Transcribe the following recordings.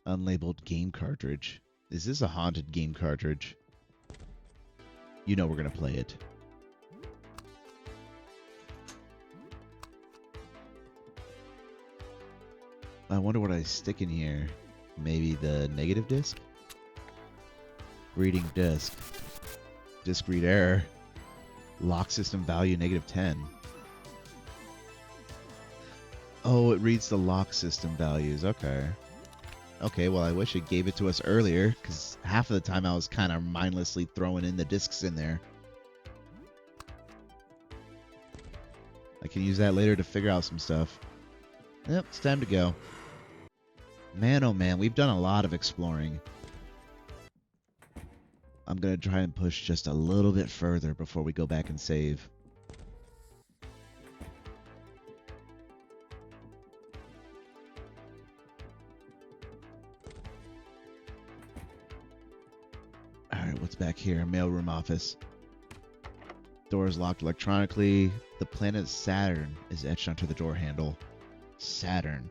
Unlabeled game cartridge. Is this a haunted game cartridge? You know we're going to play it. I wonder what I stick in here. Maybe the negative disc? Reading disc. Disc read error. Lock system value -10. Oh, it reads the lock system values. Okay. Okay, well, I wish it gave it to us earlier, because half of the time I was kind of mindlessly throwing in the discs in there. I can use that later to figure out some stuff. Yep, it's time to go. Man, oh man, we've done a lot of exploring. I'm going to try and push just a little bit further before we go back and save. Alright, what's back here? Mailroom office. Door is locked electronically. The planet Saturn is etched onto the door handle. Saturn.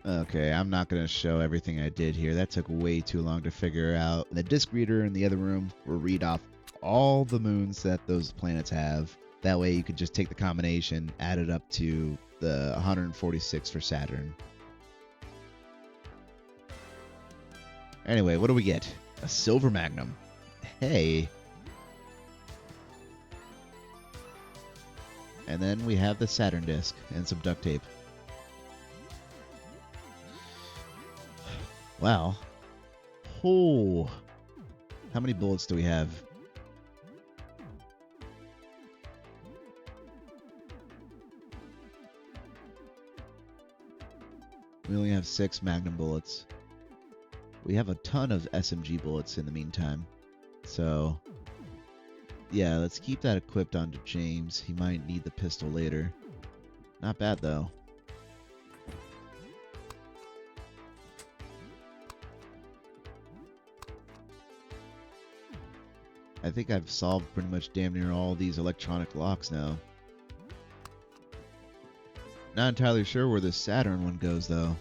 Okay, I'm not going to show everything I did here. That took way too long to figure out. The disc reader in the other room will read off all the moons that those planets have. That way you could just take the combination, add it up to the 146 for Saturn. Anyway, what do we get? A silver magnum. Hey. And then we have the Saturn disc and some duct tape. Wow. Oh. How many bullets do we have? We only have 6 Magnum bullets. We have a ton of SMG bullets in the meantime. So, yeah, let's keep that equipped onto James. He might need the pistol later. Not bad, though. I think I've solved pretty much damn near all these electronic locks now. Not entirely sure where the Saturn one goes, though.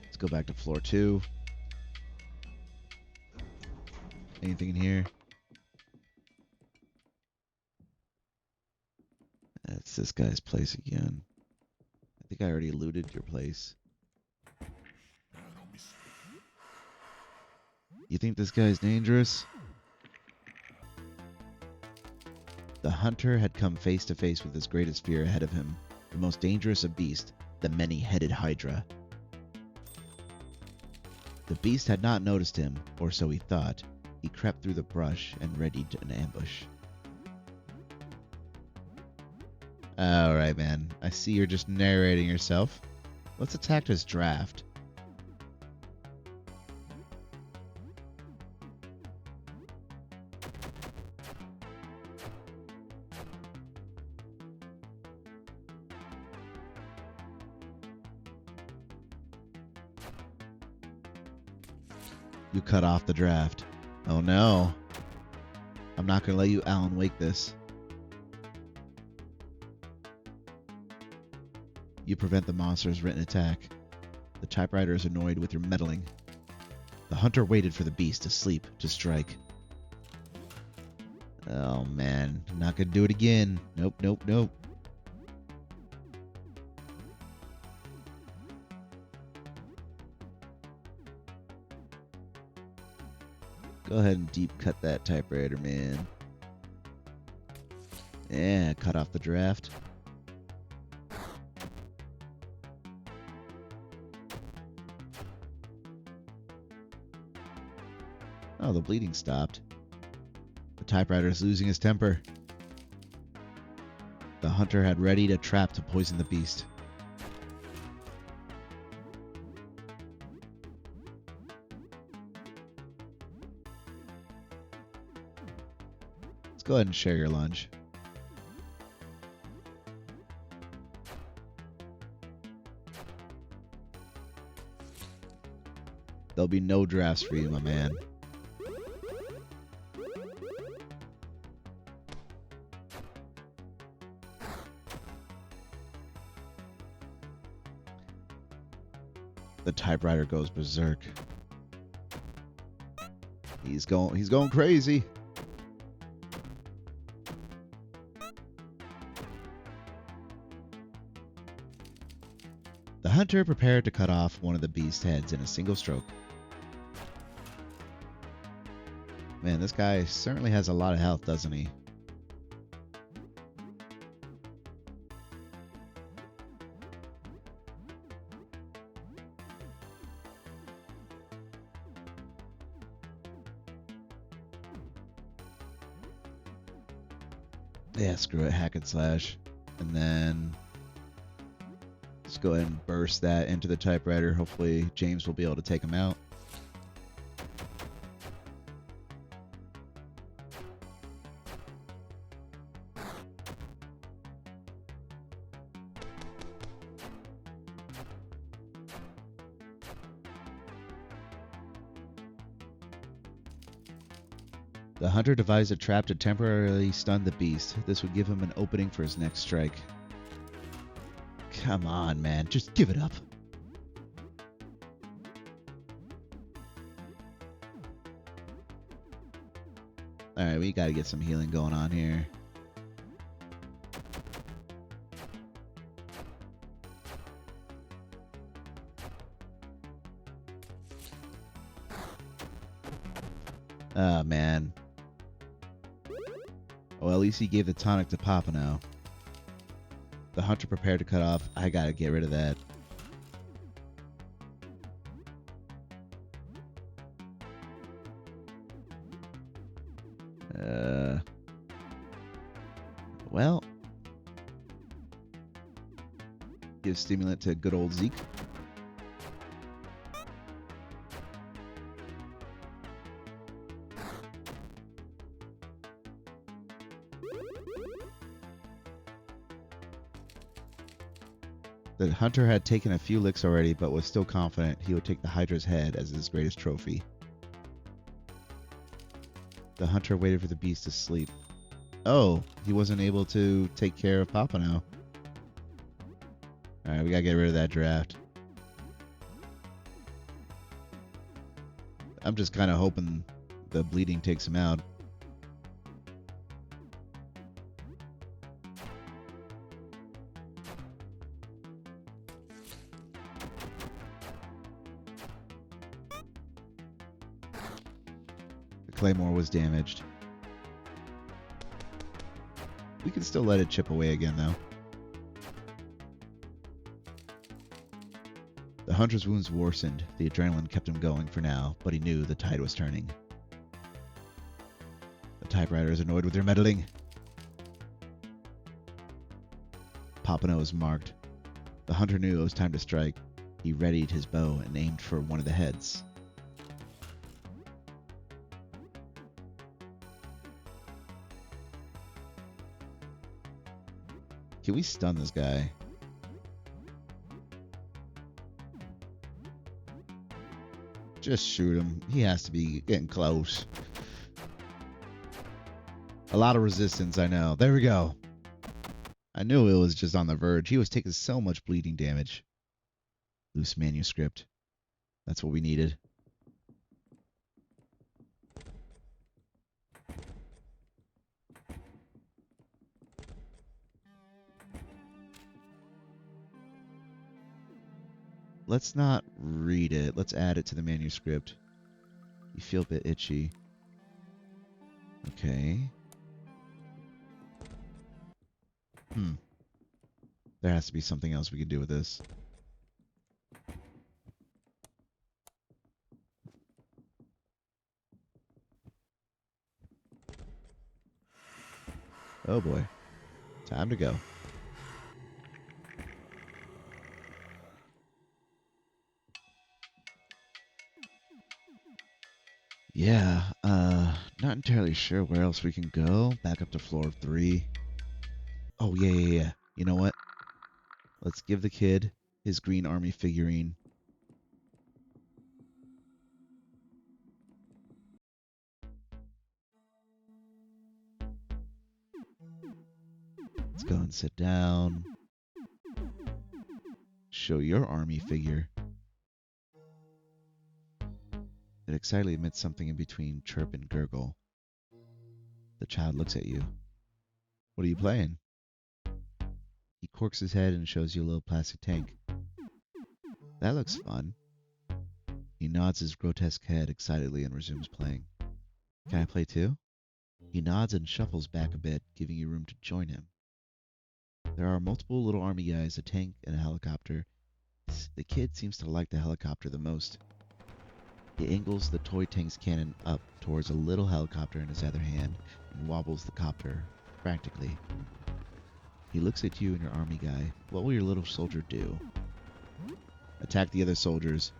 Let's go back to floor 2. Anything in here? That's this guy's place again. I think I already looted your place. You think this guy's dangerous? The hunter had come face to face with his greatest fear ahead of him, the most dangerous of beasts, the many-headed Hydra. The beast had not noticed him, or so he thought. He crept through the brush and readied an ambush. Alright, man. I see you're just narrating yourself. Let's attack this draft. You cut off the draft. Oh no. I'm not going to let you Alan Wake this. You prevent the monster's written attack. The typewriter is annoyed with your meddling. The hunter waited for the beast to sleep, to strike. Oh man, I'm not going to do it again. Nope, nope, nope. Go ahead and deep cut that typewriter, man. Yeah, cut off the draft. Oh, the bleeding stopped. The typewriter is losing his temper. The hunter had readied a trap to poison the beast. Let's go ahead and share your lunch. There'll be no drafts for you, my man. The typewriter goes berserk. He's going crazy. The hunter prepared to cut off one of the beast's heads in a single stroke. Man, this guy certainly has a lot of health, doesn't he? Yeah, screw it, hack and slash. And then let's go ahead and burst that into the typewriter. Hopefully James will be able to take him out. The hunter devised a trap to temporarily stun the beast. This would give him an opening for his next strike. Come on, man. Just give it up. Alright, we gotta get some healing going on here. Oh, man. Well, at least he gave the tonic to Papa now. The hunter prepared to cut off. I gotta get rid of that. Well. Give stimulant to good old Zeke. The hunter had taken a few licks already, but was still confident he would take the Hydra's head as his greatest trophy. The hunter waited for the beast to sleep. Oh, he wasn't able to take care of Papa now. Alright, we gotta get rid of that draft. I'm just kind of hoping the bleeding takes him out. Claymore was damaged. We can still let it chip away again, though. The hunter's wounds worsened. The adrenaline kept him going for now, but he knew the tide was turning. The typewriter is annoyed with their meddling. Pompano is marked. The hunter knew it was time to strike. He readied his bow and aimed for one of the heads. Can we stun this guy? Just shoot him. He has to be getting close. A lot of resistance, I know. There we go. I knew it was just on the verge. He was taking so much bleeding damage. Loose manuscript. That's what we needed. Let's not read it. Let's add it to the manuscript. You feel a bit itchy. Okay. There has to be something else we can do with this. Oh boy. Time to go. Yeah, not entirely sure where else we can go. Back up to floor 3. Oh, yeah. You know what? Let's give the kid his green army figurine. Let's go and sit down. Show your army figure. It excitedly emits something in between chirp and gurgle. The child looks at you. What are you playing? He corks his head and shows you a little plastic tank. That looks fun. He nods his grotesque head excitedly and resumes playing. Can I play too? He nods and shuffles back a bit, giving you room to join him. There are multiple little army guys, a tank, and a helicopter. The kid seems to like the helicopter the most. He angles the toy tank's cannon up towards a little helicopter in his other hand and wobbles the copter frantically. He looks at you and your army guy. What will your little soldier do? Attack the other soldiers.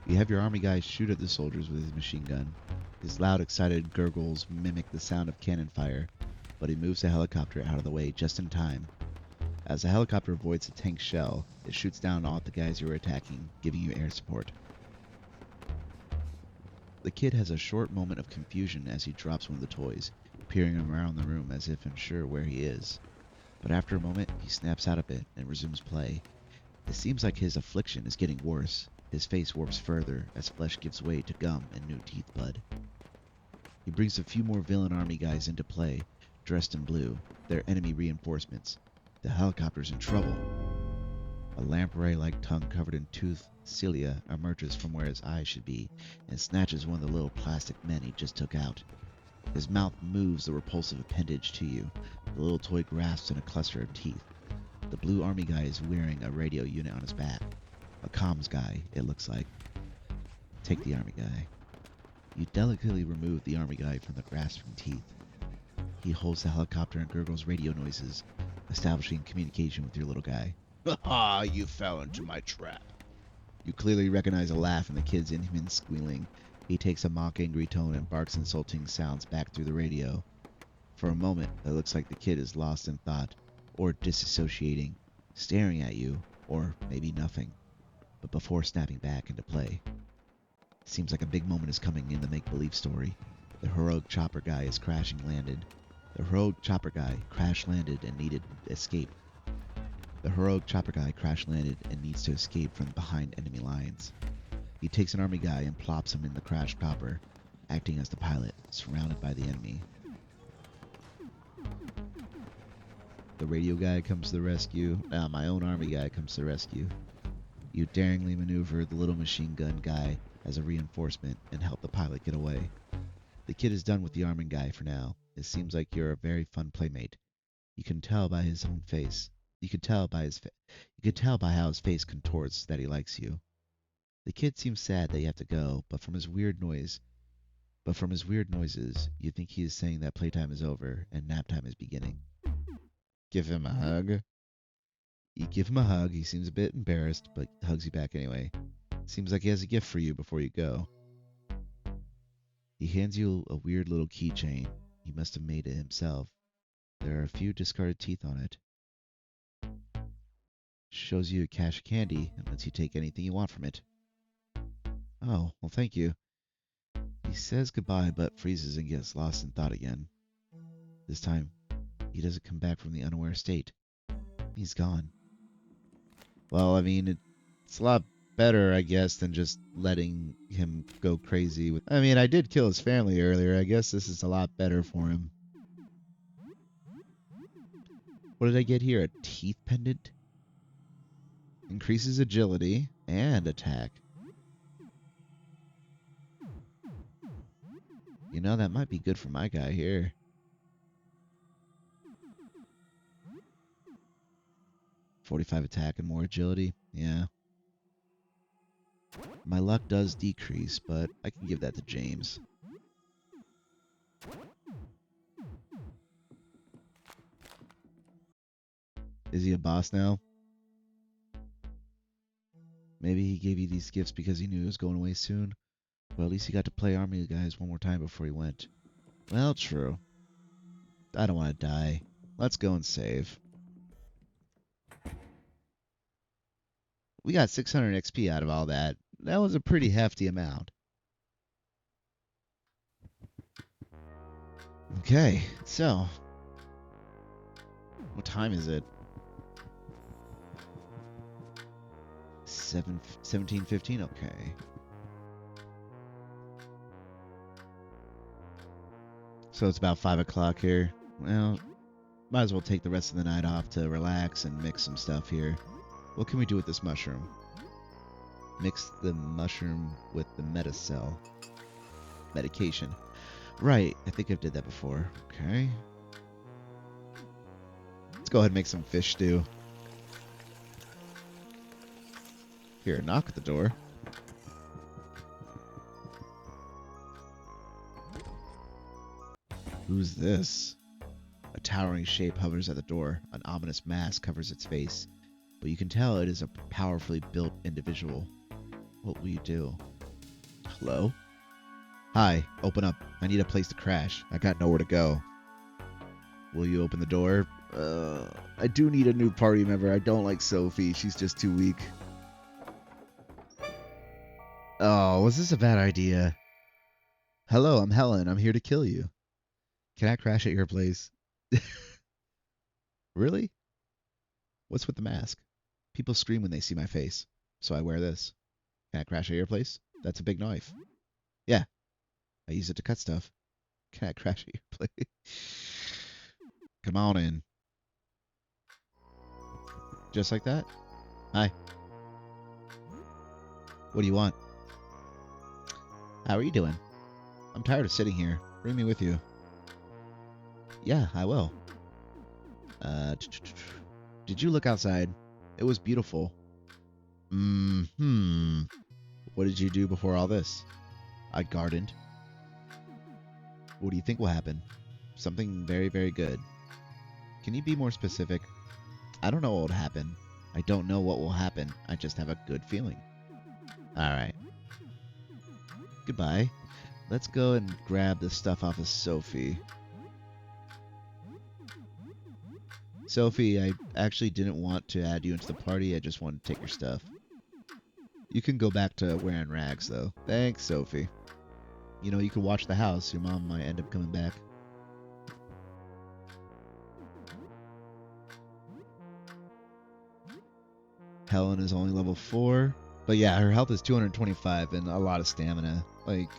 You have your army guy shoot at the soldiers with his machine gun. His loud, excited gurgles mimic the sound of cannon fire, but he moves the helicopter out of the way just in time. As the helicopter avoids the tank's shell, it shoots down all the guys you are attacking, giving you air support. The kid has a short moment of confusion as he drops one of the toys, peering around the room as if unsure where he is. But after a moment, he snaps out of it and resumes play. It seems like his affliction is getting worse. His face warps further as flesh gives way to gum and new teeth bud. He brings a few more villain army guys into play, dressed in blue. They're enemy reinforcements. The helicopter's in trouble. A lamprey-like tongue covered in toothed cilia emerges from where his eyes should be and snatches one of the little plastic men he just took out. His mouth moves the repulsive appendage to you. The little toy grasps in a cluster of teeth. The blue army guy is wearing a radio unit on his back. A comms guy, it looks like. Take the army guy. You delicately remove the army guy from the grasping teeth. He holds the helicopter and gurgles radio noises, establishing communication with your little guy. Ha! You fell into my trap. You clearly recognize a laugh in the kid's inhuman squealing. He takes a mock angry tone and barks insulting sounds back through the radio. For a moment, it looks like the kid is lost in thought, or disassociating, staring at you, or maybe nothing, but before snapping back into play. Seems like a big moment is coming in the make-believe story. The heroic chopper guy is crash-landed and needed to escape. The heroic chopper guy crash-landed and needs to escape from behind enemy lines. He takes an army guy and plops him in the crashed chopper, acting as the pilot, surrounded by the enemy. The radio guy comes to the rescue. Now my own army guy comes to the rescue. You daringly maneuver the little machine gun guy as a reinforcement and help the pilot get away. The kid is done with the arming guy for now. It seems like you're a very fun playmate. You can tell by his own face. You can tell by how his face contorts that he likes you. The kid seems sad that you have to go, but from his weird noises, you think he is saying that playtime is over and nap time is beginning. Give him a hug. You give him a hug. He seems a bit embarrassed, but hugs you back anyway. Seems like he has a gift for you before you go. He hands you a weird little keychain. He must have made it himself. There are a few discarded teeth on it. Shows you a cache of candy and lets you take anything you want from it. Oh, well, thank you. He says goodbye but freezes and gets lost in thought again. This time, he doesn't come back from the unaware state. He's gone. Well, I mean, it's a lot better, I guess, than just letting him go crazy with... I mean, I did kill his family earlier. I guess this is a lot better for him. What did I get here? A teeth pendant? Increases agility and attack. You know, that might be good for my guy here. .45 attack and more agility. Yeah. My luck does decrease, but I can give that to James. Is he a boss now? Maybe he gave you these gifts because he knew he was going away soon. Well, at least he got to play army guys one more time before he went. Well, true. I don't want to die. Let's go and save. We got 600 XP out of all that. That was a pretty hefty amount. Okay, so. What time is it? 17:15? Okay. So it's about 5 o'clock here. Well, might as well take the rest of the night off to relax and mix some stuff here. What can we do with this mushroom? Mix the mushroom with the metacell. Medication. Right, I think I did that before. Okay. Let's go ahead and make some fish stew. Here, knock at the door. Who's this? A towering shape hovers at the door. An ominous mask covers its face, but you can tell it is a powerfully built individual. What will you do? Hello? Hi, open up. I need a place to crash. I got nowhere to go. Will you open the door? I do need a new party member. I don't like Sophie. She's just too weak. Oh, was this a bad idea? Hello, I'm Helen. I'm here to kill you. Can I crash at your place? Really? What's with the mask? People scream when they see my face, so I wear this. Can I crash at your place? That's a big knife. Yeah, I use it to cut stuff. Can I crash at your place? Come on in. Just like that? Hi. What do you want? How are you doing? I'm tired of sitting here. Bring me with you. Yeah, I will. Did you look outside? It was beautiful. What did you do before all this? I gardened. What do you think will happen? Something very, very good. Can you be more specific? I don't know what will happen. I don't know what will happen. I just have a good feeling. Alright. Goodbye. Let's go and grab the stuff off of Sophie. Sophie, I actually didn't want to add you into the party. I just wanted to take your stuff. You can go back to wearing rags, though. Thanks, Sophie. You know, you could watch the house. Your mom might end up coming back. Helen is only level 4. But yeah, her health is 225 and a lot of stamina. Like,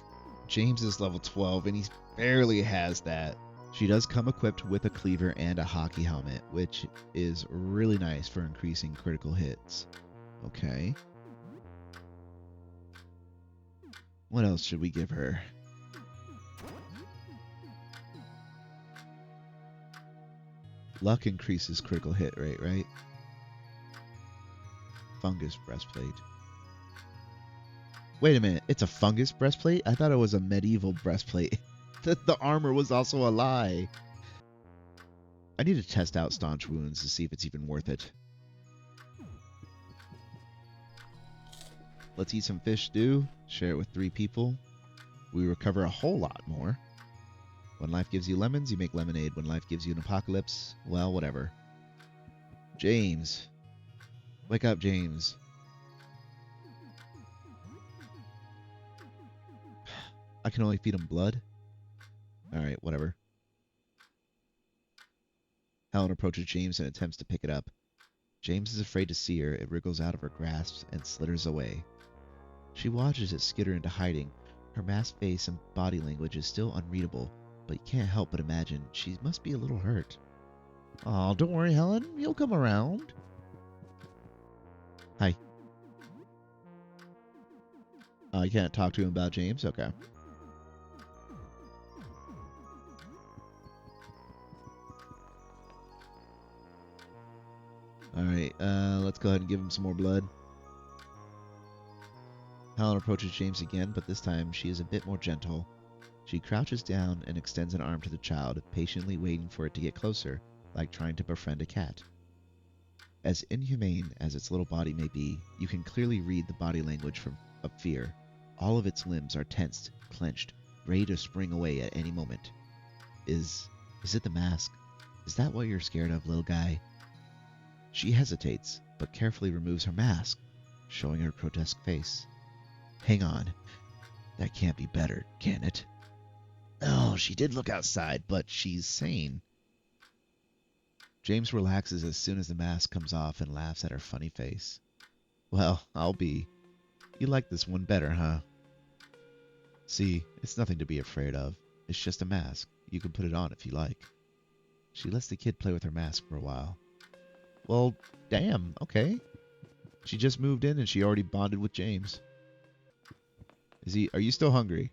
James is level 12 and he barely has that. She does come equipped with a cleaver and a hockey helmet, which is really nice for increasing critical hits. Okay. What else should we give her? Luck increases critical hit rate, right? Fungus breastplate. Wait a minute, it's a fungus breastplate? I thought it was a medieval breastplate. The armor was also a lie. I need to test out staunch wounds to see if it's even worth it. Let's eat some fish stew. Share it with 3 people. We recover a whole lot more. When life gives you lemons, you make lemonade. When life gives you an apocalypse, well, whatever. James. Wake up, James. I can only feed him blood? Alright, whatever. Helen approaches James and attempts to pick it up. James is afraid to see her. It wriggles out of her grasp and slitters away. She watches it skitter into hiding. Her masked face and body language is still unreadable, but you can't help but imagine she must be a little hurt. Aw, don't worry, Helen. You'll come around. Hi. You can't talk to him about James? Okay. Alright, let's go ahead and give him some more blood. Helen approaches James again, but this time she is a bit more gentle. She crouches down and extends an arm to the child, patiently waiting for it to get closer, like trying to befriend a cat. As inhumane as its little body may be, you can clearly read the body language of fear. All of its limbs are tensed, clenched, ready to spring away at any moment. Is it the mask? Is that what you're scared of, little guy? She hesitates, but carefully removes her mask, showing her grotesque face. Hang on. That can't be better, can it? Oh, she did look outside, but she's sane. James relaxes as soon as the mask comes off and laughs at her funny face. Well, I'll be. You like this one better, huh? See, it's nothing to be afraid of. It's just a mask. You can put it on if you like. She lets the kid play with her mask for a while. Well, damn, okay. She just moved in and she already bonded with James. Are you still hungry?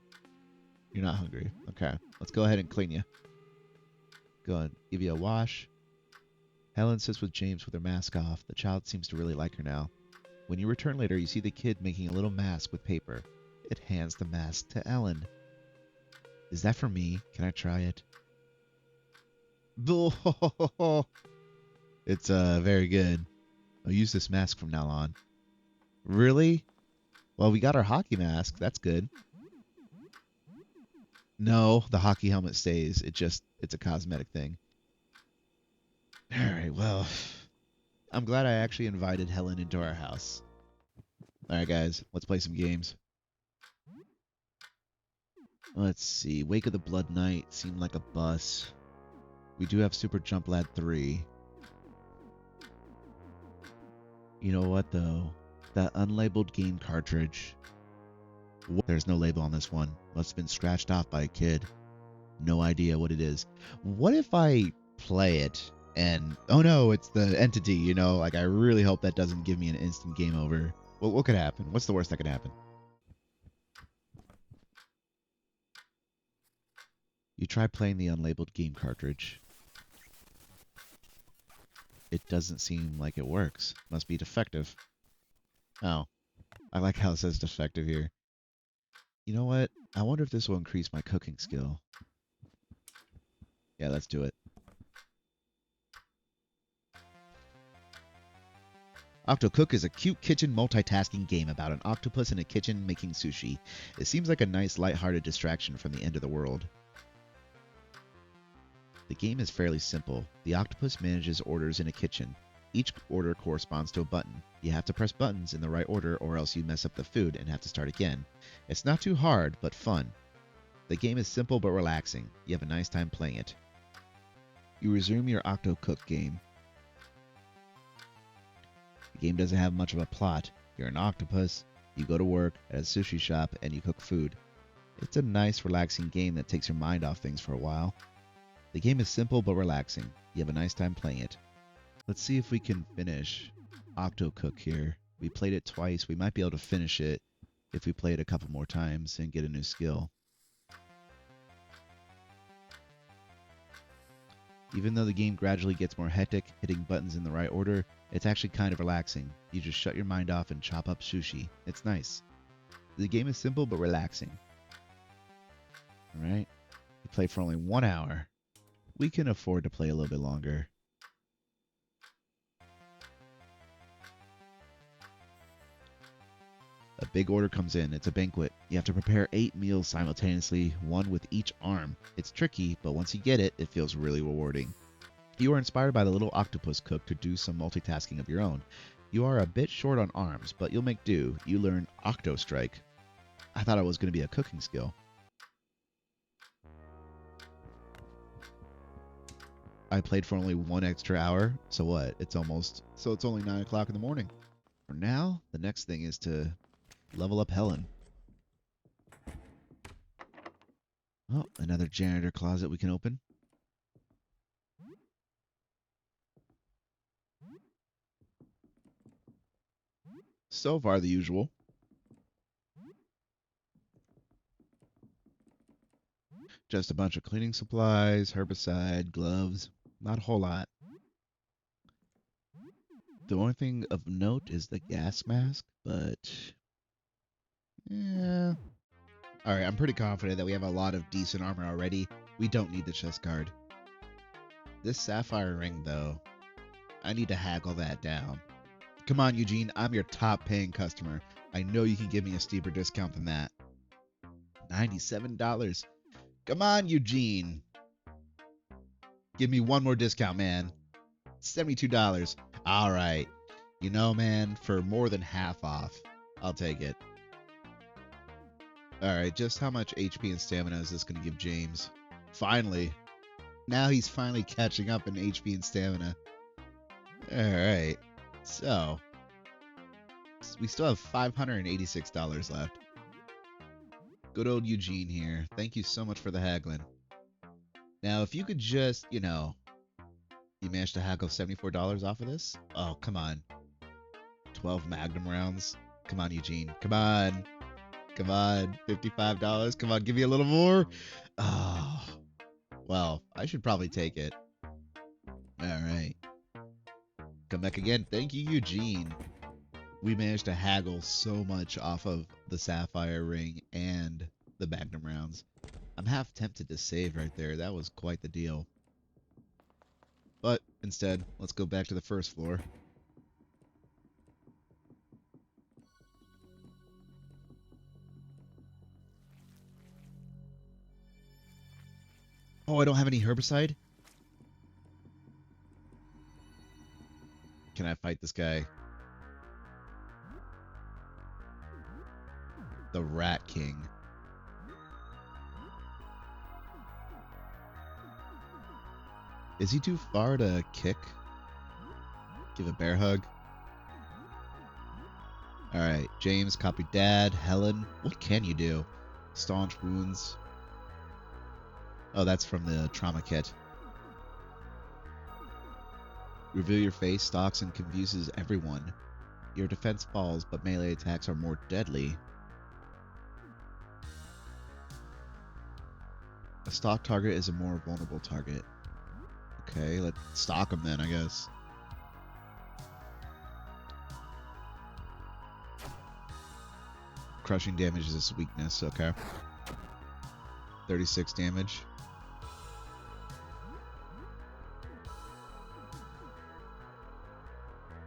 You're not hungry. Okay, let's go ahead and clean you. Go and give you a wash. Helen sits with James with her mask off. The child seems to really like her now. When you return later, you see the kid making a little mask with paper. It hands the mask to Ellen. Is that for me? Can I try it? It's very good. I'll use this mask from now on. Really? Well, we got our hockey mask. That's good. No, the hockey helmet stays. It's a cosmetic thing. All right, well, I'm glad I actually invited Helen into our house. All right, guys, let's play some games. Let's see. Wake of the Blood Knight seemed like a bus. We do have Super Jump Lad 3. You know what, though? That unlabeled game cartridge. There's no label on this one. Must have been scratched off by a kid. No idea what it is. What if I play it and... Oh no, it's the entity, you know? Like, I really hope that doesn't give me an instant game over. What could happen? What's the worst that could happen? You try playing the unlabeled game cartridge. It doesn't seem like it works. Must be defective. Oh. I like how it says defective here. You know what? I wonder if this will increase my cooking skill. Yeah, let's do it. Octocook is a cute kitchen multitasking game about an octopus in a kitchen making sushi. It seems like a nice lighthearted distraction from the end of the world. The game is fairly simple. The octopus manages orders in a kitchen. Each order corresponds to a button. You have to press buttons in the right order or else you mess up the food and have to start again. It's not too hard, but fun. The game is simple but relaxing. You have a nice time playing it. You resume your Octocook game. The game doesn't have much of a plot. You're an octopus, you go to work at a sushi shop, and you cook food. It's a nice, relaxing game that takes your mind off things for a while. The game is simple but relaxing. You have a nice time playing it. Let's see if we can finish Octocook here. We played it twice. We might be able to finish it if we play it a couple more times and get a new skill. Even though the game gradually gets more hectic, hitting buttons in the right order, it's actually kind of relaxing. You just shut your mind off and chop up sushi. It's nice. The game is simple but relaxing. Alright. We play for only 1 hour. We can afford to play a little bit longer. A big order comes in. It's a banquet. You have to prepare 8 meals simultaneously, one with each arm. It's tricky, but once you get it, it feels really rewarding. You are inspired by the little octopus cook to do some multitasking of your own. You are a bit short on arms, but you'll make do. You learn Octo Strike. I thought it was going to be a cooking skill. I played for only 1 extra hour. So what? It's only 9 o'clock in the morning. For now, the next thing is to level up Hellen. Oh, another janitor closet we can open. So far, the usual. Just a bunch of cleaning supplies, herbicide, gloves. Not a whole lot. The only thing of note is the gas mask, but... yeah. Alright, I'm pretty confident that we have a lot of decent armor already. We don't need the chest guard. This sapphire ring, though, I need to haggle that down. Come on, Eugene, I'm your top paying customer. I know you can give me a steeper discount than that. $97. Come on, Eugene. Give me one more discount, man. $72. All right. You know, man, for more than half off, I'll take it. All right, just how much HP and stamina is this going to give James? Finally. Now he's finally catching up in HP and stamina. All right. So, we still have $586 left. Good old Eugene here. Thank you so much for the haggling. Now, if you could just, you managed to haggle $74 off of this? Oh, come on. 12 Magnum rounds. Come on, Eugene. Come on. Come on. $55. Come on, give me a little more. Oh, well, I should probably take it. All right. Come back again. Thank you, Eugene. We managed to haggle so much off of the Sapphire Ring and the Magnum rounds. I'm half tempted to save right there. That was quite the deal. But instead, let's go back to the first floor. Oh, I don't have any herbicide? Can I fight this guy? The Rat King. Is he too far to kick? Give a bear hug? Alright, James, copy Dad. Helen, what can you do? Staunch wounds. Oh, that's from the trauma kit. Reveal your face, stalks, and confuses everyone. Your defense falls, but melee attacks are more deadly. A stalk target is a more vulnerable target. Okay, let's stalk him then, I guess. Crushing damage is his weakness, okay. 36 damage.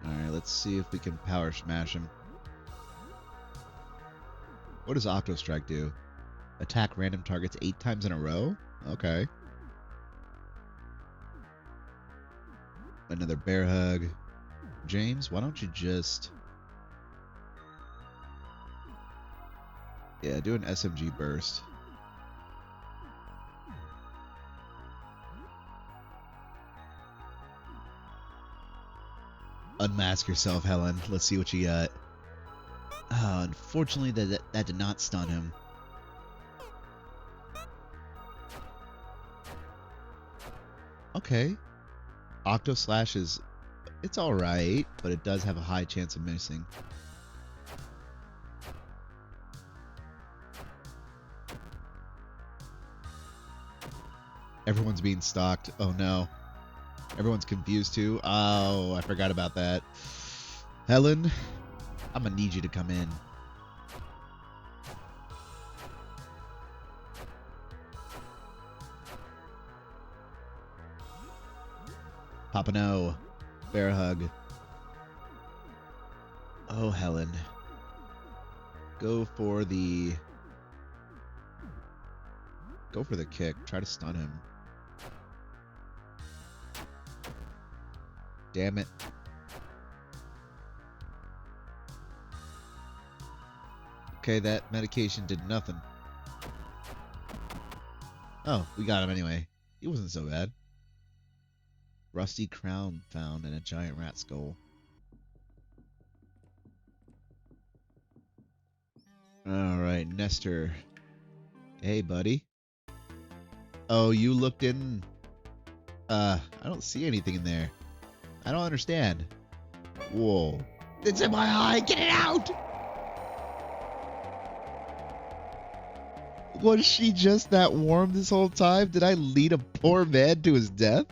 Alright, let's see if we can power smash him. What does Octo Strike do? Attack random targets 8 times in a row? Okay. Another bear hug. James, why don't you just... Yeah, do an SMG burst. Unmask yourself, Helen. Let's see what you got. Unfortunately, that did not stun him. Okay. Octo Slash is... It's alright, but it does have a high chance of missing. Everyone's being stalked. Oh no. Everyone's confused too. Oh, I forgot about that. Helen, I'm gonna need you to come in. Papa no. Bear hug. Oh, Helen. Go for the kick. Try to stun him. Damn it. Okay, that medication did nothing. Oh, we got him anyway. He wasn't so bad. Rusty crown found in a giant rat skull. Alright, Nestor. Hey, buddy. Oh, you looked in... I don't see anything in there. I don't understand. Whoa. It's in my eye! Get it out! Was she just that warm this whole time? Did I lead a poor man to his death?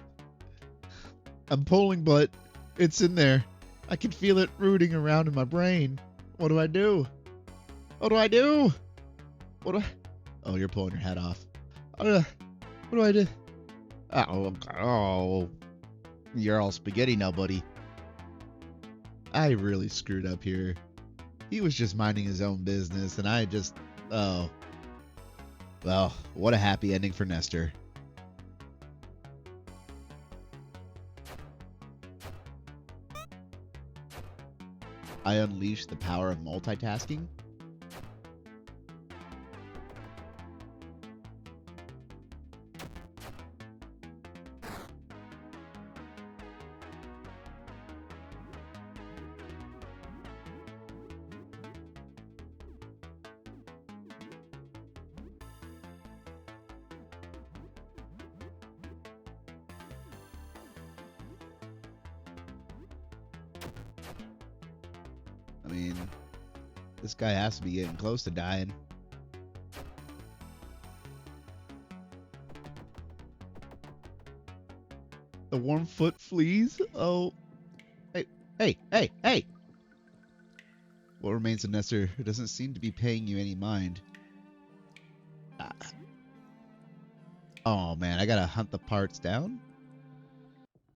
I'm pulling, but it's in there. I can feel it rooting around in my brain. What do I do? What do I do? What do I... Oh, you're pulling your hat off. What do I do? Oh, you're all spaghetti now, buddy. I really screwed up here. He was just minding his own business, and I just... Oh. Well, what a happy ending for Nestor. I unleashed the power of multitasking. mean, this guy has to be getting close to dying. The warm foot flees? Oh. Hey, hey, hey, hey! What remains of Nestor? It doesn't seem to be paying you any mind. Ah. Oh man, I gotta hunt the parts down?